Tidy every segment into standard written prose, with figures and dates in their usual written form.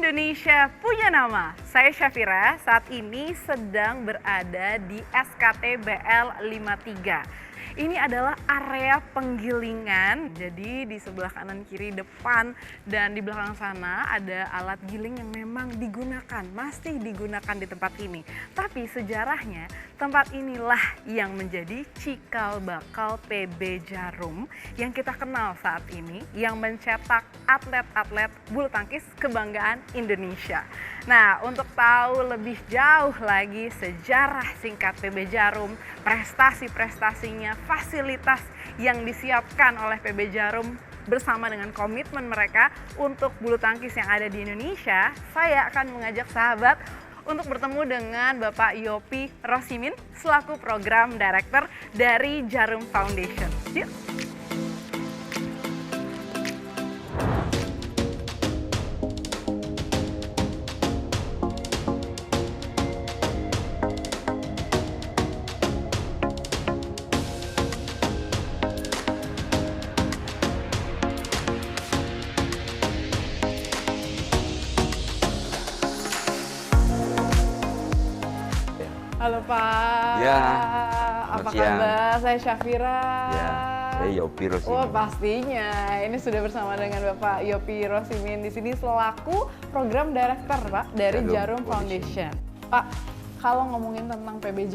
Indonesia punya nama. Saya Syafira, saat ini sedang berada di SKT BL 53. Ini adalah area penggilingan, jadi di sebelah kanan, kiri, depan, dan di belakang sana ada alat giling yang memang digunakan, masih digunakan di tempat ini. Tapi sejarahnya, tempat inilah yang menjadi cikal bakal PB Jarum yang kita kenal saat ini, yang mencetak atlet-atlet bulu tangkis kebanggaan Indonesia. Nah, untuk tahu lebih jauh lagi sejarah singkat PB Jarum, prestasi-prestasinya, fasilitas yang disiapkan oleh PB Jarum bersama dengan komitmen mereka untuk bulu tangkis yang ada di Indonesia, saya akan mengajak sahabat untuk bertemu dengan Bapak Yopi Rosimin selaku Program Director dari Jarum Foundation. Yuk! Halo Pak. Ya. Apa kabar? Saya Syafira. Ya, saya Yopi Rosimin. Oh pastinya, ini sudah bersama dengan Bapak Yopi Rosimin di sini selaku Program Director Pak dari Jarum Foundation. Pak, kalau ngomongin tentang PB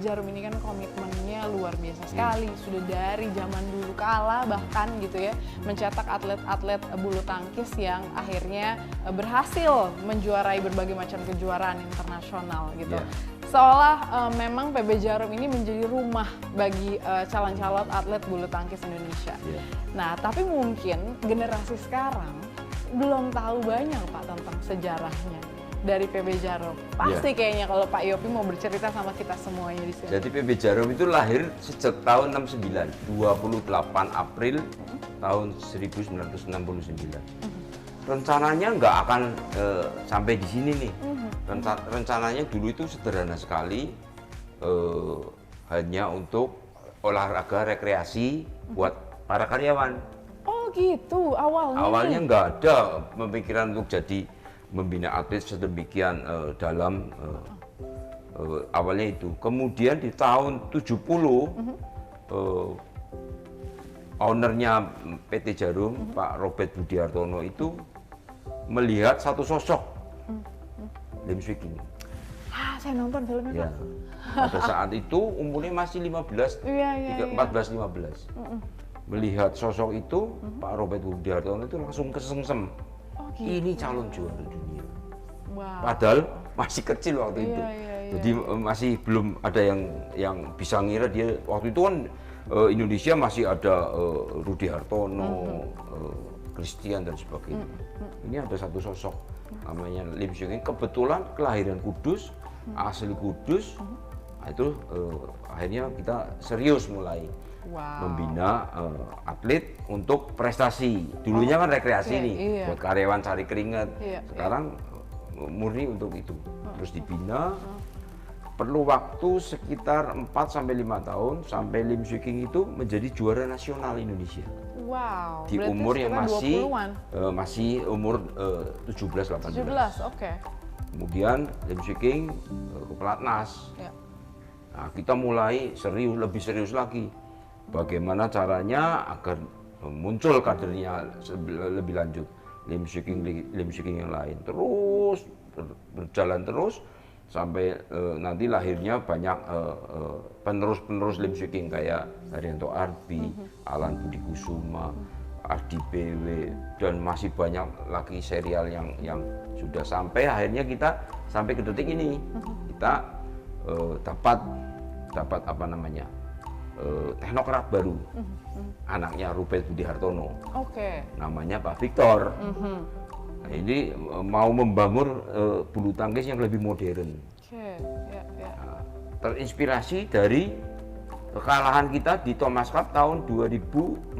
Jarum ini kan komitmennya luar biasa sekali. Sudah dari zaman dulu kala bahkan gitu ya, mencetak atlet-atlet bulu tangkis yang akhirnya berhasil menjuarai berbagai macam kejuaraan internasional gitu. Seolah memang PB Jarum ini menjadi rumah bagi calon-calon atlet bulu tangkis Indonesia. Nah, tapi mungkin generasi sekarang belum tahu banyak Pak tentang sejarahnya dari PB Jarum. Pasti kayaknya kalau Pak Yopi mau bercerita sama kita semuanya di sini. Jadi PB Jarum itu lahir sejak tahun 69, 28 April tahun 1969. Rencananya nggak akan sampai di sini nih. Rencananya dulu itu sederhana sekali, hanya untuk olahraga rekreasi buat para karyawan. Oh gitu, awalnya? Awalnya nggak ada pemikiran untuk jadi membina atlet sedemikian dalam. Awalnya itu. Kemudian di tahun 70, ownernya PT Jarum, Pak Robert Budiartono itu melihat satu sosok, Lim Swee King. Saya nonton filmnya Ya. Pak. Pada saat itu umurnya masih 14 Melihat sosok itu, Pak Robert Budiartono itu langsung kesengsem. Ini calon juara dunia. Padahal masih kecil waktu itu. Jadi masih belum ada yang bisa ngira dia. Waktu itu kan Indonesia masih ada Rudi Hartono, Christian dan sebagainya. Ini ada satu sosok namanya Lim Swee King. Kebetulan kelahiran Kudus, asli Kudus. Itu akhirnya kita serius mulai membina atlet untuk prestasi. Dulunya kan rekreasi nih, buat karyawan cari keringat. Sekarang murni untuk itu. Terus dibina. Perlu waktu sekitar 4-5 tahun sampai Lim Swee King itu menjadi juara nasional Indonesia. Wow. Di umur yang masih umur 17-18. 17, oke. Kemudian Lim Swee King ke pelatnas. Nah, kita mulai lebih serius lagi. Bagaimana caranya agar muncul kadernya lebih lanjut. Lim Swee King yang lain. Terus berjalan terus. Sampai nanti lahirnya banyak penerus Lim Swee King kayak Haryanto Arbi, Alan Budi Kusuma, Ardi BW, dan masih banyak lagi serial yang sudah sampai akhirnya kita sampai ke detik ini kita dapat apa namanya teknokrat baru, anaknya Robert Budi Hartono, namanya Pak Victor. Nah, ini mau membangun bulu tangkis yang lebih modern. Nah, terinspirasi dari kekalahan kita di Thomas Cup tahun 2004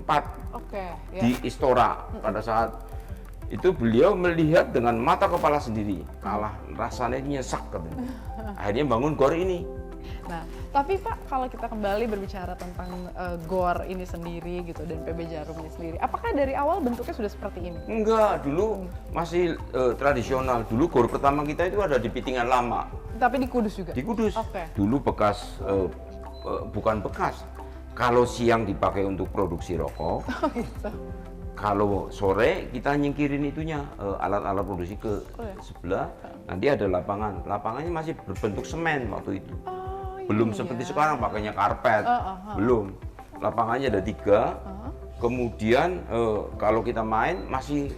di Istora. Pada saat itu beliau melihat dengan mata kepala sendiri, kalah rasanya nyesek katanya. Akhirnya bangun GOR ini. Nah, tapi Pak, kalau kita kembali berbicara tentang GOR ini sendiri gitu dan PB Jarum ini sendiri, apakah dari awal bentuknya sudah seperti ini? Enggak, dulu masih tradisional. Dulu GOR pertama kita itu ada di Pitingan Lama. Tapi di Kudus juga? Di Kudus. Oke. Dulu bekas, bukan bekas. Kalau siang dipakai untuk produksi rokok, Oh gitu. kalau sore kita nyingkirin itunya, alat-alat produksi ke sebelah. Nanti ada lapangan. Lapangannya masih berbentuk semen waktu itu. Oh, Belum iya. seperti sekarang pakainya karpet. Belum. Lapangannya ada 3. Kemudian kalau kita main masih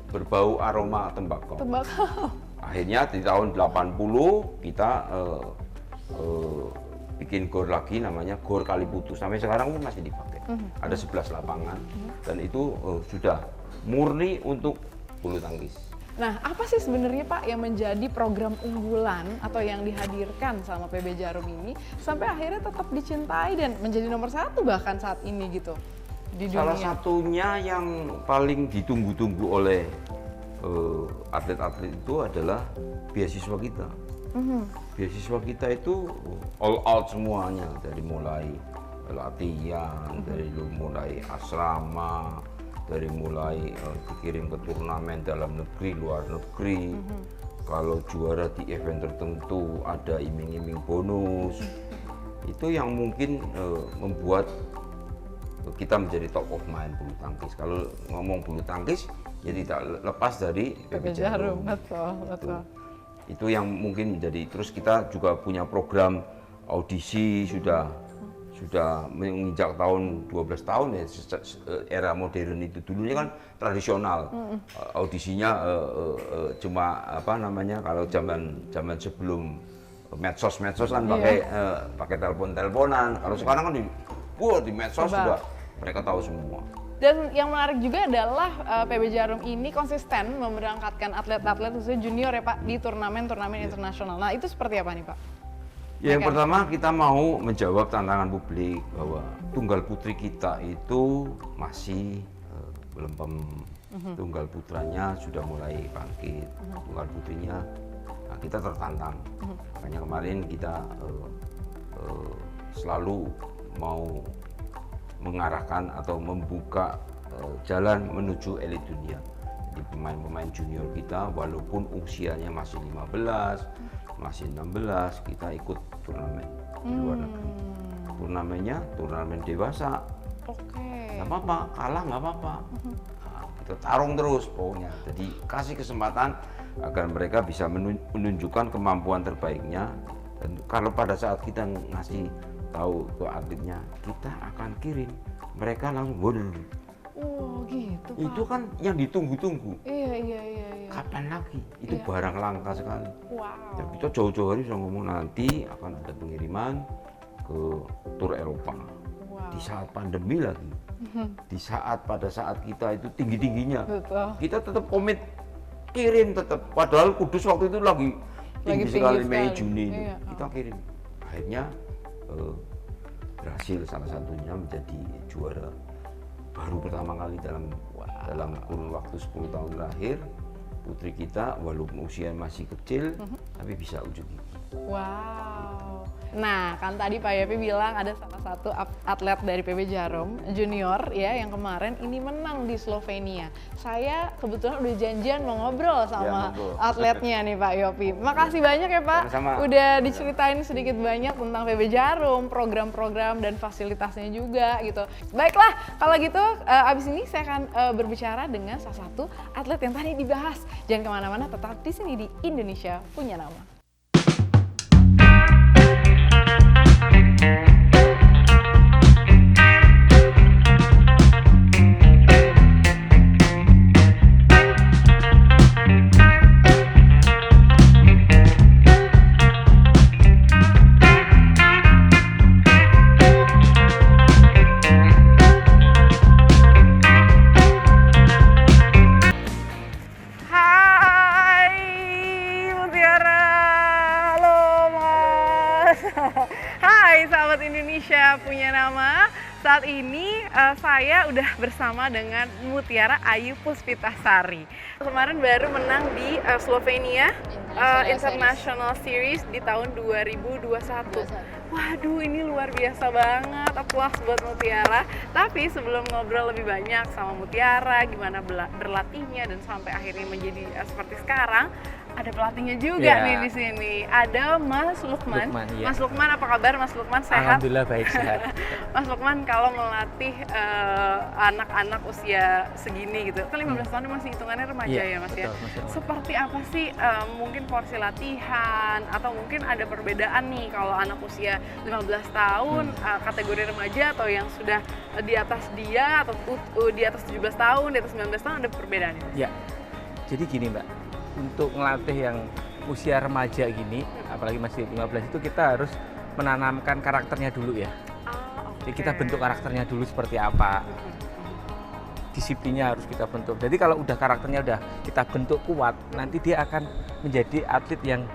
berbau aroma tembakau. Tembakau. Akhirnya di tahun 80 kita bikin GOR lagi namanya GOR Kaliputu. Sampai sekarang pun masih dipakai. Ada 11 lapangan dan itu sudah murni untuk bulu tangkis. Nah, apa sih sebenarnya Pak yang menjadi program unggulan atau yang dihadirkan sama PB Jarum ini sampai akhirnya tetap dicintai dan menjadi nomor 1 bahkan saat ini gitu di dunia? Salah satunya yang paling ditunggu-tunggu oleh atlet-atlet itu adalah beasiswa kita. Beasiswa kita itu all out semuanya, dari mulai latihan, dari mulai asrama, dari mulai dikirim ke turnamen dalam negeri, luar negeri. Kalau juara di event tertentu ada iming-iming bonus. Itu yang mungkin membuat kita menjadi top of mind bulu tangkis. Kalau ngomong bulu tangkis, ya tidak lepas dari PB Jarum. Betul. Itu yang mungkin menjadi. Terus kita juga punya program audisi sudah menginjak tahun 12 tahun ya, era modern itu. Dulunya kan tradisional. Audisinya cuma apa namanya, kalau zaman sebelum medsos kan pakai telepon-teleponan. Kalau sekarang kan di medsos juga mereka tahu semua. Dan yang menarik juga adalah PB Jarum ini konsisten memberangkatkan atlet-atlet khususnya junior ya Pak di turnamen-turnamen internasional. Nah, itu seperti apa nih Pak? Ya, yang pertama kita mau menjawab tantangan publik bahwa tunggal putri kita itu masih belum tunggal putranya sudah mulai bangkit. Tunggal putrinya kita tertantang. Makanya kemarin kita selalu mau mengarahkan atau membuka jalan menuju elit dunia. Jadi pemain-pemain junior kita walaupun usianya masih 15, masih 16, kita ikut turnamen di luar negeri. Turnamennya turnamen dewasa. Nggak apa-apa, kalah nggak apa-apa. Nah, kita tarung terus pokoknya. Jadi kasih kesempatan agar mereka bisa menunjukkan kemampuan terbaiknya. Dan kalau pada saat kita ngasih tahu ke atletnya, kita akan kirim, mereka langsung bodoh. Oh gitu Pak. Itu kan yang ditunggu-tunggu. Iya. Kapan lagi? Itu barang langka sekali. Wow. Dan kita jauh-jauh hari sudah ngomong nanti akan ada pengiriman ke tur Eropa. Di saat pandemi lagi. Pada saat kita itu tinggi-tingginya. Betul. Kita tetap komit kirim tetap. Padahal Kudus waktu itu lagi tinggi sekali Mei Juni itu. Iya. Kita kirim. Akhirnya berhasil, salah satunya menjadi juara baru pertama kali dalam kurun waktu 10 tahun terakhir. Putri kita walaupun usia masih kecil tapi bisa ujung gigi. Wow. Nah, kan tadi Pak Yopi bilang ada salah satu atlet dari PB Jarum junior ya yang kemarin ini menang di Slovenia. Saya kebetulan udah janjian mau ngobrol sama atletnya nih Pak Yopi. Makasih banyak ya Pak. Sama-sama. Udah diceritain sedikit banyak tentang PB Jarum, program-program dan fasilitasnya juga gitu. Baiklah, kalau gitu abis ini saya akan berbicara dengan salah satu atlet yang tadi dibahas. Jangan kemana-mana, tetap di sini di Indonesia Punya Nama. Hai Mutiara. Hai sahabat Indonesia punya nama. Saat ini saya udah bersama dengan Mutiara Ayu Puspitasari. Kemarin baru menang di Slovenia International Series di tahun 2021. Waduh, ini luar biasa banget. Aplaus buat Mutiara. Tapi sebelum ngobrol lebih banyak sama Mutiara, gimana berlatihnya dan sampai akhirnya menjadi seperti sekarang, ada pelatihnya juga nih di sini. Ada Mas Lukman. Ya. Mas Lukman, apa kabar Mas Lukman? Sehat? Alhamdulillah baik, sehat. Mas Lukman, kalau melatih anak-anak usia segini gitu, kan 15 tahun masih hitungannya remaja ya Mas betul, ya? Seperti apa sih mungkin porsi latihan atau mungkin ada perbedaan nih kalau anak usia 15 tahun kategori remaja atau yang sudah di atas dia atau di atas 17 tahun, di atas 19 tahun ada perbedaannya? Ya, jadi gini Mbak, untuk ngelatih yang usia remaja gini, apalagi masih 15 itu kita harus menanamkan karakternya dulu ya. Jadi kita bentuk karakternya dulu seperti apa. Disiplinnya harus kita bentuk. Jadi kalau udah karakternya udah kita bentuk kuat, nanti dia akan menjadi atlet yang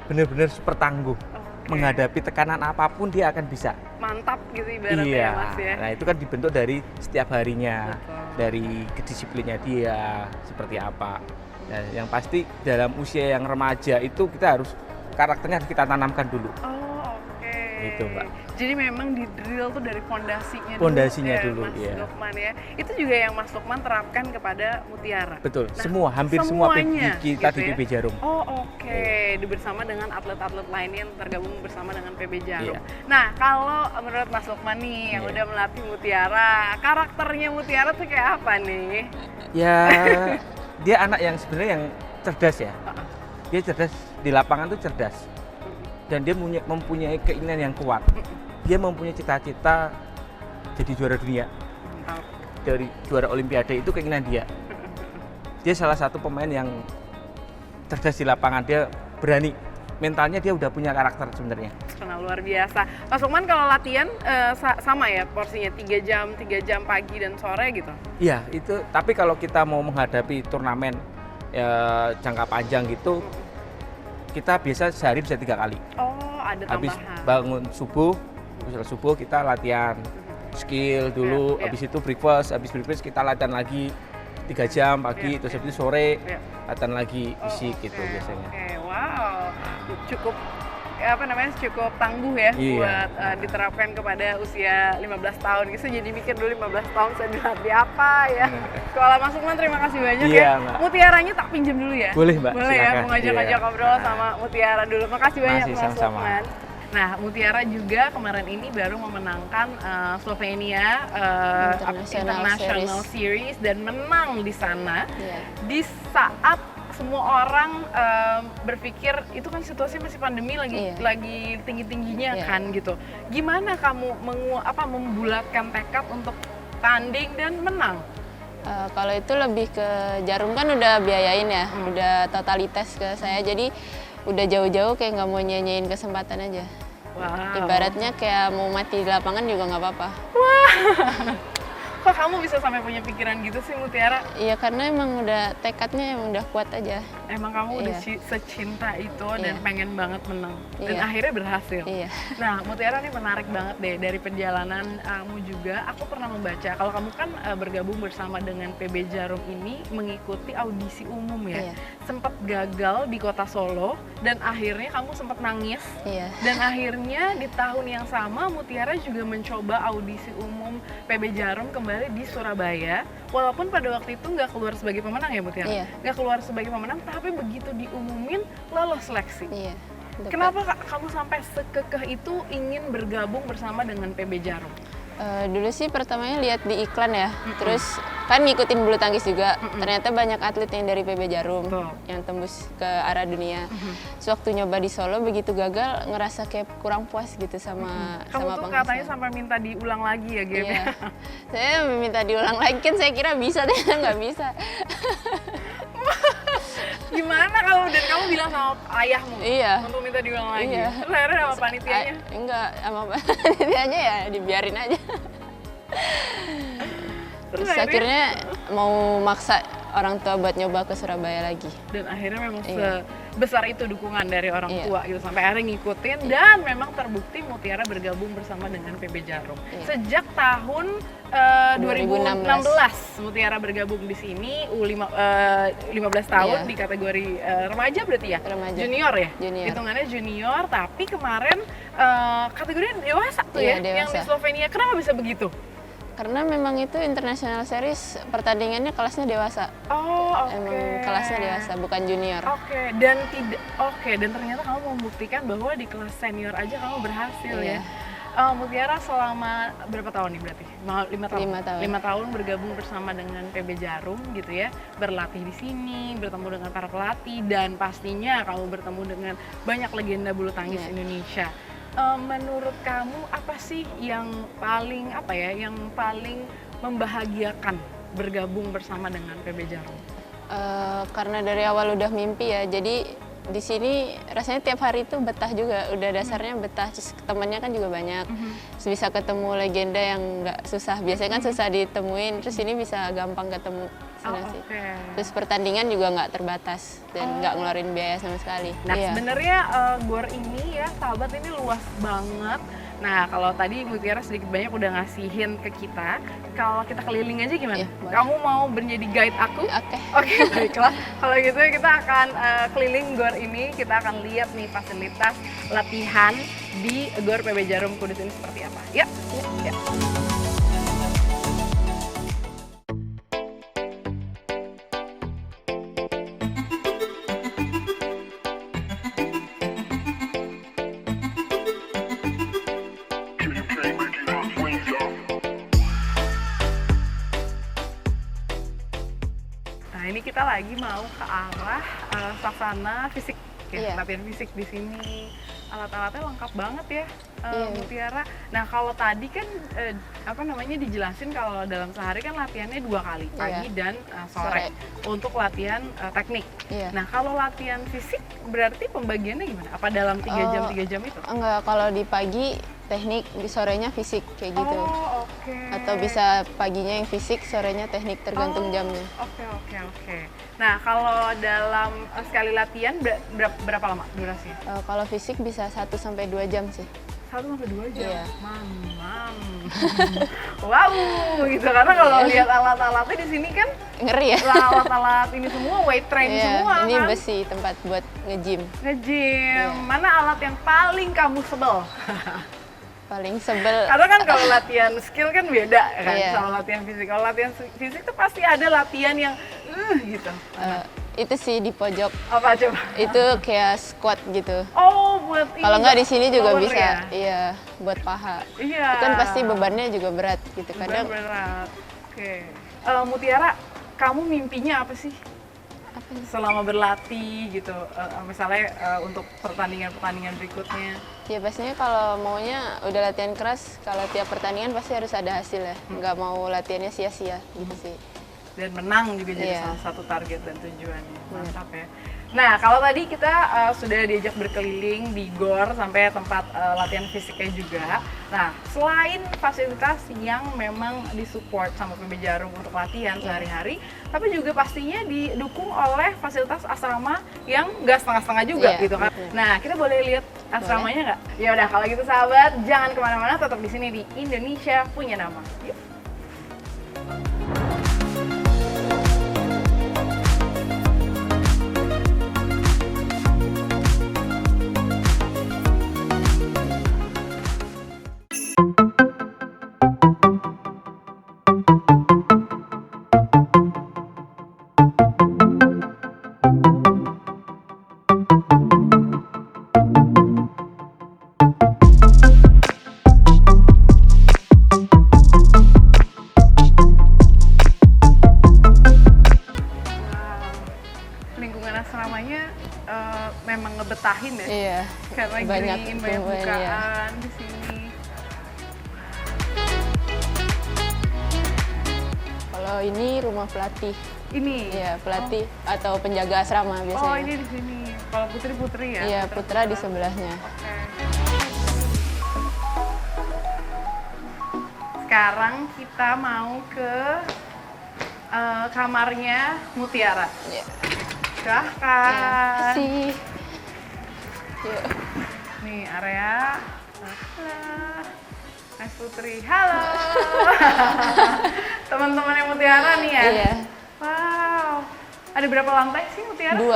benar-benar super tangguh. Menghadapi tekanan apapun dia akan bisa. Mantap gitu ibaratnya ya Mas ya. Nah itu kan dibentuk dari setiap harinya. Betul. Dari kedisiplinnya dia seperti apa. Nah, yang pasti dalam usia yang remaja itu kita harus karakternya harus kita tanamkan dulu. Oh, oke. Gitu, Mbak. Jadi memang di drill tuh dari fondasinya dulu, Mas iya. Lukman ya. Itu juga yang Mas Lukman terapkan kepada Mutiara. Betul. Nah, hampir semua semuanya kita gitu di ya? PB Jarum. Oh, oke. Bersama dengan atlet-atlet lainnya yang tergabung bersama dengan PB Jarum. Iya. Nah, kalau menurut Mas Lukman nih yang Iya. udah melatih Mutiara, karakternya Mutiara tuh kayak apa nih? Ya, dia anak yang sebenarnya yang cerdas ya. Dia cerdas di lapangan tuh cerdas. Dan dia mempunyai keinginan yang kuat. Dia mempunyai cita-cita jadi juara dunia. Dari juara olimpiade itu keinginan dia. Dia salah satu pemain yang cerdas di lapangan, dia berani. Mentalnya dia udah punya karakter sebenarnya. Karena luar biasa. Mas Lukman kalau latihan sama ya porsinya 3 jam pagi dan sore gitu? Iya, itu. Tapi kalau kita mau menghadapi turnamen jangka panjang gitu, kita biasa sehari bisa 3 kali. Oh, ada tambahan. Habis bangun subuh, setelah subuh kita latihan skill dulu, habis itu breakfast, habis breakfast kita latihan lagi 3 jam pagi, terus habis itu sore latihan lagi fisik gitu biasanya. Oke, wow, cukup cukup tangguh ya buat diterapkan kepada usia 15 tahun gitu. Jadi mikir dulu 15 tahun saya dilatih apa ya. Sekolah Mas Lukman, terima kasih banyak ya. Mbak. Mutiaranya tak pinjam dulu ya? Boleh Mbak, boleh silakan. Ya, mau ngajak-ngajak ngobrol sama Mutiara dulu. Makasih banyak Mas sama-sama. Lukman. Nah, Mutiara juga kemarin ini baru memenangkan Slovenia International Series dan menang di sana. Di saat semua orang berpikir itu kan situasi masih pandemi lagi tinggi-tingginya kan gitu. Gimana kamu membulatkan tekad untuk tanding dan menang? Kalau itu lebih ke Jarum kan udah biayain ya, udah totalitas ke saya, jadi udah jauh-jauh kayak nggak mau nyanyain kesempatan aja. Wow. Ibaratnya kayak mau mati di lapangan juga nggak apa-apa. Wah, kok kamu bisa sampai punya pikiran gitu sih Mutiara? Iya karena emang udah tekadnya emang udah kuat aja. Emang kamu udah secinta itu dan pengen banget menang dan akhirnya berhasil. Iya. Nah, Mutiara ini menarik banget deh dari perjalananmu juga. Aku pernah membaca kalau kamu kan bergabung bersama dengan PB Jarum ini mengikuti audisi umum ya. Sempat gagal di Kota Solo dan akhirnya kamu sempat nangis. Iya. Dan akhirnya di tahun yang sama Mutiara juga mencoba audisi umum PB Jarum kembali di Surabaya. Walaupun pada waktu itu nggak keluar sebagai pemenang ya Mutiara. Iya. Nggak keluar sebagai pemenang, tapi begitu diumumin lolos seleksi. Iya. Kenapa kamu sampai sekekeh itu ingin bergabung bersama dengan PB Jarum? Dulu sih pertamanya lihat di iklan ya, terus kan ngikutin bulu tangkis juga. Ternyata banyak atlet yang dari PB Jarum yang tembus ke arah dunia. Sewaktu nyoba di Solo begitu gagal, ngerasa kayak kurang puas gitu sama Kamu tuh katanya sampai minta diulang lagi ya game. Iya. Saya minta diulang lagi kan saya kira bisa, ternyata nggak bisa. Gimana kamu bilang sama ayahmu untuk minta diulang lagi? Iya. Terus akhirnya sama panitianya? Enggak, sama panitianya ya dibiarin aja. Terus akhirnya mau maksa orang tua buat nyoba ke Surabaya lagi. Dan akhirnya memang sebesar itu dukungan dari orang Iya. tua gitu sampai akhirnya ngikutin dan memang terbukti Mutiara bergabung bersama dengan PB Jarum. Iya. Sejak tahun 2016 Mutiara bergabung di sini 15 tahun Iya. di kategori remaja berarti ya? Remaja. Junior ya? Junior. Hitungannya junior, tapi kemarin kategorinya dewasa tuh Iya, ya, yang di dewasa. Slovenia. Kenapa bisa begitu? Karena memang itu international series pertandingannya kelasnya dewasa. Oh, oke. Emang kelasnya dewasa, bukan junior. Oke, dan ternyata kamu membuktikan bahwa di kelas senior aja kamu berhasil ya. Iya. Mutiara selama berapa tahun nih berarti? 5 tahun. 5 tahun. 5 tahun bergabung bersama dengan PB Jarum gitu ya. Berlatih di sini, bertemu dengan para pelatih dan pastinya kamu bertemu dengan banyak legenda bulu tangkis Iya. Indonesia. Menurut kamu apa sih yang paling membahagiakan bergabung bersama dengan PB Jarum? Karena dari awal udah mimpi ya, jadi di sini rasanya tiap hari itu betah juga, udah dasarnya betah, terus temannya kan juga banyak, terus bisa ketemu legenda yang nggak susah, biasanya kan susah ditemuin, terus ini bisa gampang ketemu sana sih. Oke. Terus pertandingan juga nggak terbatas dan nggak ngeluarin biaya sama sekali. Nah, Iya. sebenarnya GOR ini ya, sahabat, ini luas banget. Nah, kalau tadi Mutiara sedikit banyak udah ngasihin ke kita, kalau kita keliling aja gimana? Iya, boleh. Kamu mau menjadi guide aku? Oke. Oke, baiklah. Kalau gitu kita akan keliling GOR ini, kita akan lihat nih fasilitas latihan di GOR PB Jarum Kudus ini seperti apa. Ya. Nah, ini kita lagi mau ke arah sasana fisik ya, Iya. latihan fisik di sini. Alat-alatnya lengkap banget ya, Iya. Mutiara. Nah, kalau tadi kan dijelasin kalau dalam sehari kan latihannya 2 kali, pagi dan sore, untuk latihan teknik. Iya. Nah, kalau latihan fisik berarti pembagiannya gimana? Apa dalam 3 jam itu? Enggak, kalau di pagi teknik, di sorenya fisik kayak gitu. Oh, oke. Atau bisa paginya yang fisik, sorenya teknik, tergantung jamnya. Oke. Nah, kalau dalam sekali latihan berapa lama durasinya? Kalau fisik bisa 1 sampai 2 jam sih. 1 sampai 2 jam? Iya. Mamam. Wow, gitu. Karena kalau lihat alat-alatnya di sini kan, Ngeri ya? alat-alat ini semua weight training Iya, semua ini kan? besi, tempat buat nge-gym. Nge-gym. Iya. Mana alat yang paling kamu sebel? Paling sebel. Karena kan kalau latihan skill kan beda kan Iya. sama latihan fisik. Kalau latihan fisik tuh pasti ada latihan yang gitu. Itu sih di pojok. Apa coba? Itu kayak squat gitu. Oh, buat ini. Kalau nggak di sini juga power bisa. ya? Iya, buat paha. Iya. Itu kan pasti bebannya juga berat gitu. Kadang berat. Oke. Mutiara, kamu mimpinya apa sih? apa ya? Selama berlatih gitu, misalnya untuk pertandingan berikutnya. Ya pastinya kalau maunya udah latihan keras, kalau tiap pertandingan pasti harus ada hasil ya. Nggak mau latihannya sia-sia gitu sih. Dan menang juga jadi Iya. salah satu target dan tujuannya. Mantap ya. Nah, kalau tadi kita sudah diajak berkeliling di GOR sampai tempat latihan fisiknya juga. Nah, selain fasilitas yang memang disupport sama PB Jarum untuk latihan sehari-hari, tapi juga pastinya didukung oleh fasilitas asrama yang nggak setengah-setengah juga Iya, gitu kan. betul. Nah, kita boleh lihat asramanya nggak? Ya udah, kalau gitu sahabat, jangan kemana-mana, tetap di sini di Indonesia Punya Nama. Yuk. Lingkungan asramanya memang ngebetahin ya, Iya. karena banyak green, banyak tumbuhan, bukaan iya. di sini. Kalau ini rumah pelatih. Ini? Iya, pelatih atau penjaga asrama biasanya. Oh, ini di sini. Kalau putri-putri ya? Iya, Putra di sebelahnya. Oke. Sekarang kita mau ke kamarnya Mutiara. Iya. Silahkan. Sih. Yuk. Nih area. Mas Putri, halo. Teman-teman yang Mutiara nih ya. Iya. Wow. Ada berapa lantai sih Mutiara? 2.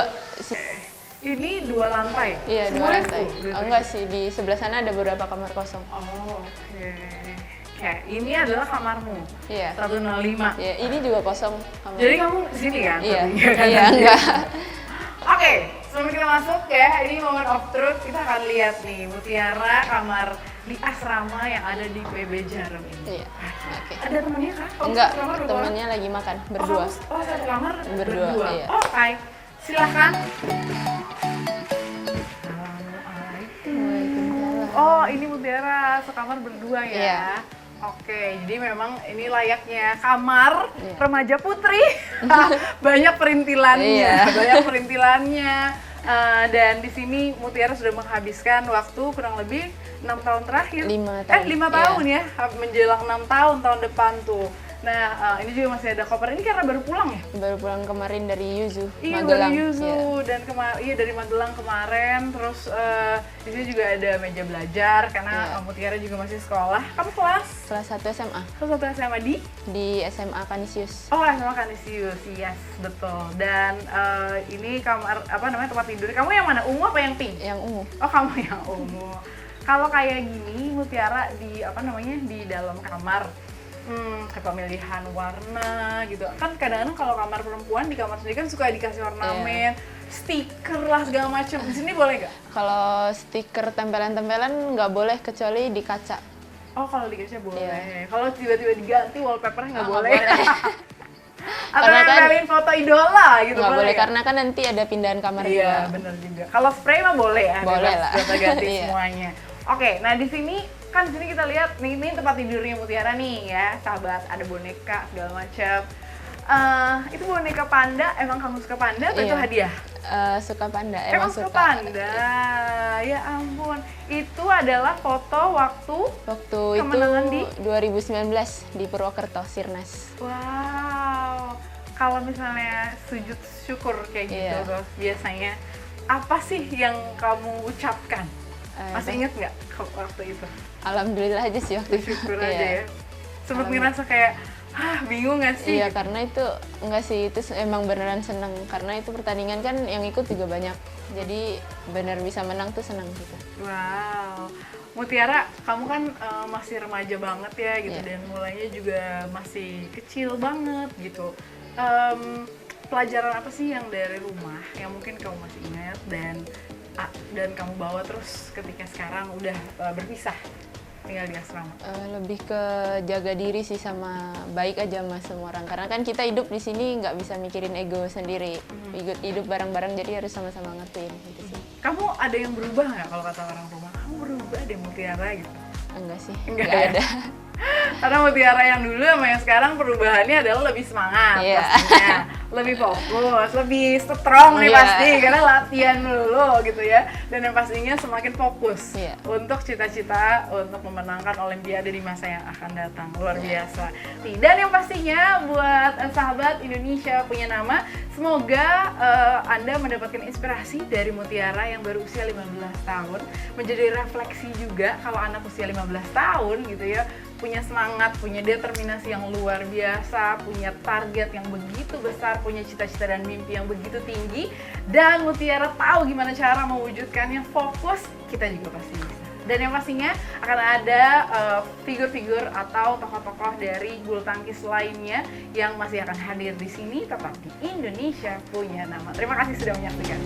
Ini 2 lantai. Iya, 2 Semuanya lantai. full, Oh, enggak sih, di sebelah sana ada beberapa kamar kosong. Oh, oke. Oke, ini adalah kamarmu. Iya. 105. Ya, ini juga kosong kamar. Jadi kamu di sini kan? Iya. Tadinya kan? Iya, enggak. Oke, sebelum kita masuk ya, ini moment of truth, kita akan lihat nih Mutiara kamar di asrama yang ada di PB Jarum ini. Iya. Oke. Ada temennya kah? Kamu Enggak, satu kamar berapa orang? temannya lagi makan Oh, berdua. kamu, satu kamar Berdua, iya. Oh, hai. Silakan. Waalaikumsalam. Oh, ini Mutiara sekamar berdua ya? Iya. Oke, jadi memang ini layaknya kamar Iya. remaja putri. Banyak perintilannya, Iya. banyak perintilannya. Dan di sini Mutiara sudah menghabiskan waktu kurang lebih 6 tahun terakhir. 5 tahun. 5 Iya. tahun ya, menjelang 6 tahun depan tuh. Nah, ini juga masih ada koper. Ini karena baru pulang ya? Baru pulang kemarin dari Yuzu, Iya, Magelang. dari Yuzu Iya. dan dari Magelang kemarin. Terus di sini juga ada meja belajar karena Iya. Mutiara juga masih sekolah. Kamu kelas Kelas 1 SMA satu SMA di SMA Kanisius. Oh, SMA Kanisius, yes, betul. Dan ini kamar tempat tidur. Kamu yang mana? Ungu apa yang pink? Yang ungu. Oh, kamu yang ungu. Kalau kayak gini Mutiara di di dalam kamar. Pemilihan warna gitu. Kan kadang-kadang kalau kamar perempuan di kamar sendiri kan suka dikasih ornamen, stiker lah segala macam. Di sini boleh nggak? Kalau stiker tempelan-tempelan nggak boleh kecuali di kaca. Oh, kalau di kaca boleh. Iya. Kalau tiba-tiba diganti wallpapernya nggak Nggak boleh. boleh. Atau Karena kan- nempelin foto idola gitu Nggak boleh nggak? karena kan nanti ada pindahan kamar Iya, juga. bener juga. Kalau spray mah boleh ya, Boleh bebas lah. gonta-ganti Iya. semuanya. Oke, nah di sini kan di sini kita lihat nih, ini tempat tidurnya Mutiara nih ya, sahabat. Ada boneka segala macam. Itu boneka panda. Emang kamu suka panda atau itu Iya. hadiah? Suka panda, Emang suka panda. Ya ampun. Itu adalah foto waktu. Waktu Kemenangan itu 2019 di Purwokerto, Sirnas. Wow. Kalau misalnya sujud syukur kayak gitu Iya. tuh biasanya apa sih yang kamu ucapkan? Masih inget nggak waktu itu? Alhamdulillah aja sih waktu itu. Bersyukur Iya. aja ya. Sempet ngerasa kayak, bingung nggak sih? Iya, karena itu enggak sih, itu emang beneran seneng. Karena itu pertandingan kan yang ikut juga banyak. Jadi bener bisa menang tuh senang gitu. Wow. Mutiara, kamu kan masih remaja banget ya gitu, Iya. dan mulainya juga masih kecil banget gitu. Pelajaran apa sih yang dari rumah yang mungkin kamu masih ingat dan kamu bawa terus ketika sekarang udah berpisah tinggal di asrama? Lebih ke jaga diri sih, sama baik aja sama semua orang. Karena kan kita hidup di sini nggak bisa mikirin ego sendiri. Hidup bareng-bareng, jadi harus sama-sama ngertiin gitu sih. Kamu ada yang berubah nggak kalau kata orang rumah? Kamu berubah deh Mutiara gitu. Enggak sih, Enggak nggak ya? ada. Karena Mutiara yang dulu sama yang sekarang perubahannya adalah lebih semangat Iya. pastinya, lebih fokus, lebih strong nih Iya. pasti karena latihan dulu gitu ya, dan yang pastinya semakin fokus Iya. untuk cita-cita untuk memenangkan Olimpiade di masa yang akan datang. Luar biasa. Dan yang pastinya buat sahabat Indonesia punya nama, semoga Anda mendapatkan inspirasi dari Mutiara yang baru usia 15 tahun, menjadi refleksi juga kalau anak usia 15 tahun gitu ya, punya semangat, punya determinasi yang luar biasa, punya target yang begitu besar, punya cita-cita dan mimpi yang begitu tinggi, dan Mutiara tahu gimana cara mewujudkannya. Fokus, kita juga pasti bisa. Dan yang pastinya akan ada figur-figur atau tokoh-tokoh dari bulu tangkis lainnya yang masih akan hadir di sini, tetap di Indonesia Punya Nama. Terima kasih sudah menyaksikan.